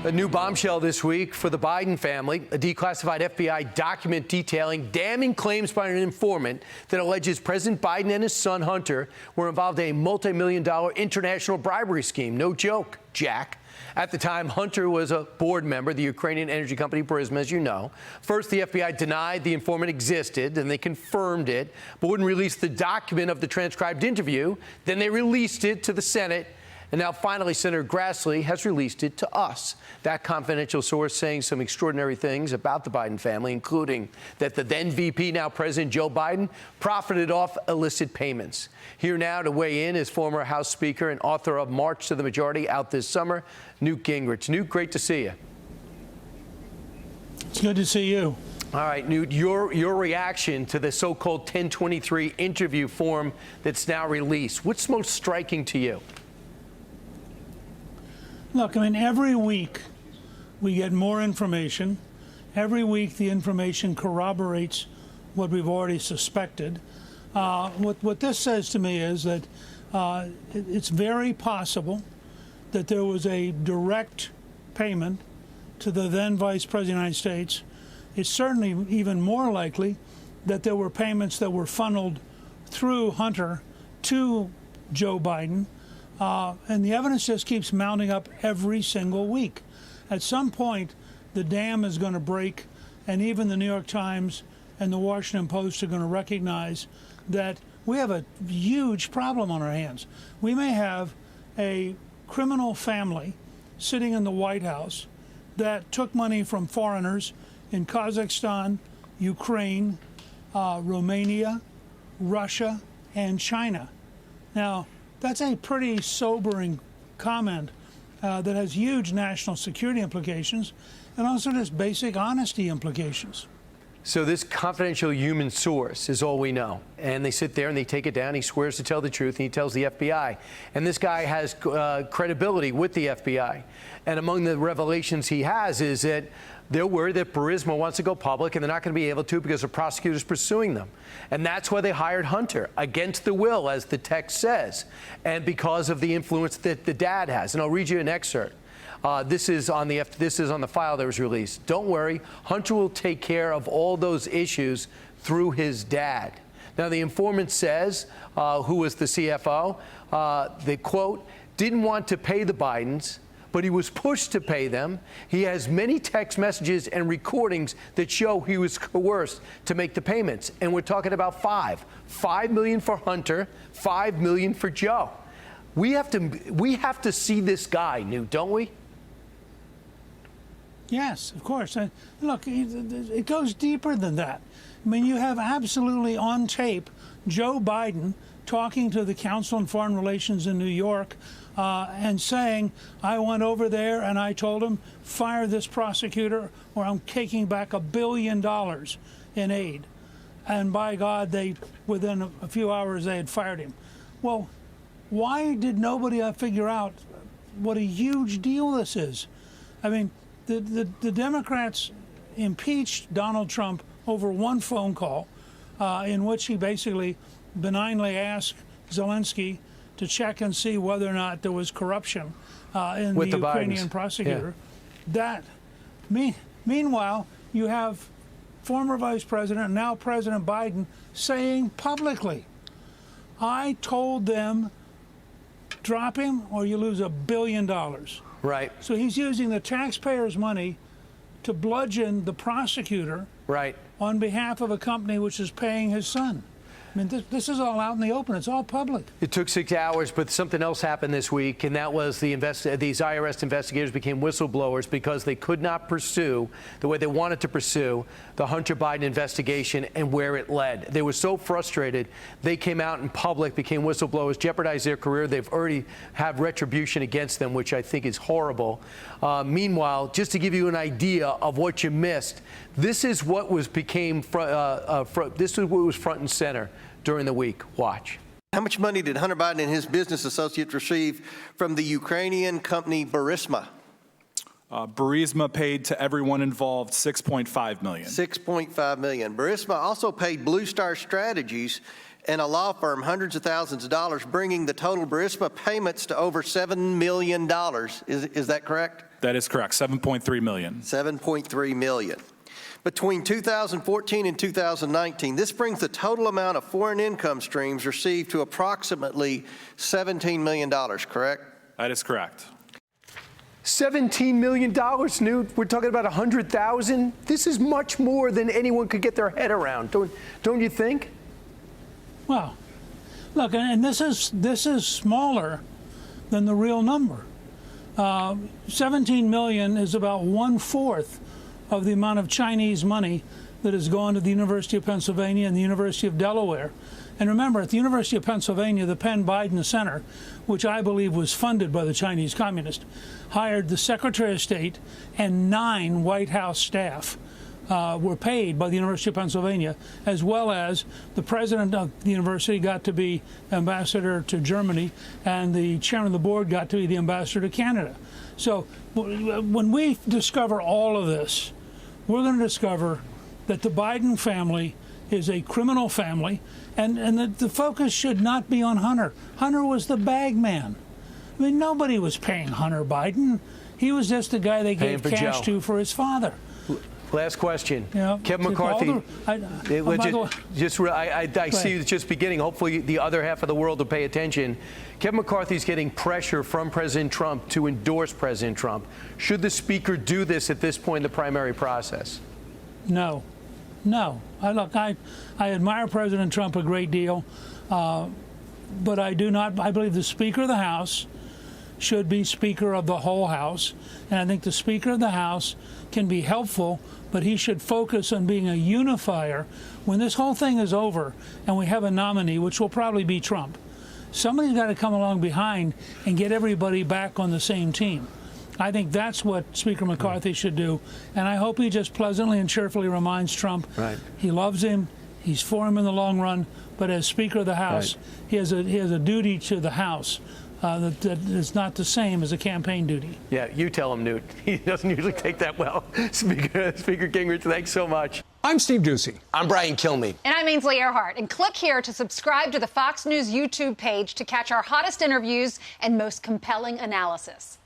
A new bombshell this week for the Biden family, a declassified FBI document detailing damning claims by an informant that alleges President Biden and his son Hunter were involved in a multi-million-dollar international bribery scheme. No joke, Jack. At the time, Hunter was a board member of the Ukrainian energy company Burisma, as you know. First, the FBI denied the informant existed, and they confirmed it, but wouldn't release the document of the transcribed interview. Then they released it to the Senate. And now, finally, Senator Grassley has released it to us. That confidential source saying some extraordinary things about the Biden family, including that the then VP, now President Joe Biden, profited off illicit payments. Here now to weigh in is former House Speaker and author of March to the Majority, out this summer, Newt Gingrich. Newt, great to see you. It's good to see you. All right, Newt, your reaction to the so-called 1023 interview form that's now released. What's most striking to you? Look, I mean, every week we get more information. Every week the information corroborates what we've already suspected. What this says to me is that it's very possible that there was a direct payment to the then Vice President of the United States. It's certainly even more likely that there were payments that were funneled through Hunter to Joe Biden. And the evidence just keeps mounting up every single week. At some point, the dam is going to break, and even the New York Times and the Washington Post are going to recognize that we have a huge problem on our hands. We may have a criminal family sitting in the White House that took money from foreigners in Kazakhstan, Ukraine, Romania, Russia, and China. Now, that's a pretty sobering comment that has huge national security implications and also just basic honesty implications. So this confidential human source is all we know. And they sit there and they take it down. He swears to tell the truth, and he tells the FBI. And this guy has credibility with the FBI. And among the revelations he has is that they're worried that Burisma wants to go public, and they're not going to be able to because the prosecutor's pursuing them. And that's why they hired Hunter, against the will, as the text says, and because of the influence that the dad has. And I'll read you an excerpt. This is on the file that was released. Don't worry, Hunter will take care of all those issues through his dad. Now, the informant says, who was the CFO, the quote, didn't want to pay the Bidens, but he was pushed to pay them. He has many text messages and recordings that show he was coerced to make the payments. And we're talking about $5 million for Hunter, $5 million for Joe. We have to see this guy, Newt, don't we? Yes, of course. Look, it goes deeper than that. I mean, you have absolutely on tape Joe Biden talking to the Council on Foreign Relations in New York and saying, I went over there and I told him, fire this prosecutor or I'm taking back $1 billion in aid. And by God, within a few hours, they had fired him. Well, why did nobody figure out what a huge deal this is? I mean, the Democrats impeached Donald Trump over one phone call in which he basically benignly asked Zelensky to check and see whether or not there was corruption in the Ukrainian prosecutor. Yeah. Meanwhile, you have former Vice President, now President Biden, saying publicly, I told them, drop him or you lose $1 billion. Right. So he's using the taxpayers' money to bludgeon the prosecutor on behalf of a company which is paying his son. I mean, this is all out in the open. It's all public. It took 6 hours, but something else happened this week, and that was these IRS investigators became whistleblowers because they could not pursue the way they wanted to pursue the Hunter Biden investigation and where it led. They were so frustrated, they came out in public, became whistleblowers, jeopardized their career. They've already have retribution against them, which I think is horrible. Meanwhile, just to give you an idea of what you missed, this is what was front and center during the week. Watch. How much money did Hunter Biden and his business associates receive from the Ukrainian company Burisma? Burisma paid to everyone involved $6.5 million. $6.5 million. Burisma also paid Blue Star Strategies and a law firm hundreds of thousands of dollars, bringing the total Burisma payments to over $7 million. Is that correct? That is correct, $7.3 million. $7.3 million. Between 2014 and 2019, this brings the total amount of foreign income streams received to approximately $17 million, correct? That is correct. $17 million, Newt. We're talking about 100,000. This is much more than anyone could get their head around. Don't you think? Well, look, and this is smaller than the real number. 17 million is about 1/4 of the amount of Chinese money that has gone to the University of Pennsylvania and the University of Delaware. And remember, at the University of Pennsylvania, the Penn Biden Center, which I believe was funded by the Chinese Communists, hired the Secretary of State and 9 White House staff were paid by the University of Pennsylvania, as well as the president of the university got to be ambassador to Germany, and the chairman of the board got to be the ambassador to Canada. So when we discover all of this, we're going to discover that the Biden family is a criminal family, and that the focus should not be on Hunter. Hunter was the bag man. I mean, nobody was paying Hunter Biden. He was just the guy they gave cash to for his father. Last question. Yeah, Kevin McCarthy. I see it's just beginning. Hopefully the other half of the world will pay attention. Kevin McCarthy's getting pressure from President Trump to endorse President Trump. Should the Speaker do this at this point in the primary process? No. I admire President Trump a great deal, but I do not. I believe the Speaker of the House should be Speaker of the whole House, and I think the Speaker of the House can be helpful, but he should focus on being a unifier. When this whole thing is over and we have a nominee, which will probably be Trump, somebody's got to come along behind and get everybody back on the same team. I think that's what Speaker McCarthy should do, and I hope he just pleasantly and cheerfully reminds Trump he loves him, he's for him in the long run, but as Speaker of the House, he has a duty to the House that is not the same as a campaign duty. Yeah, you tell him, Newt. He doesn't usually take that well. Speaker Gingrich, thanks so much. I'm Steve Doocy. I'm Brian Kilmeade. And I'm Ainsley Earhart. And click here to subscribe to the Fox News YouTube page to catch our hottest interviews and most compelling analysis.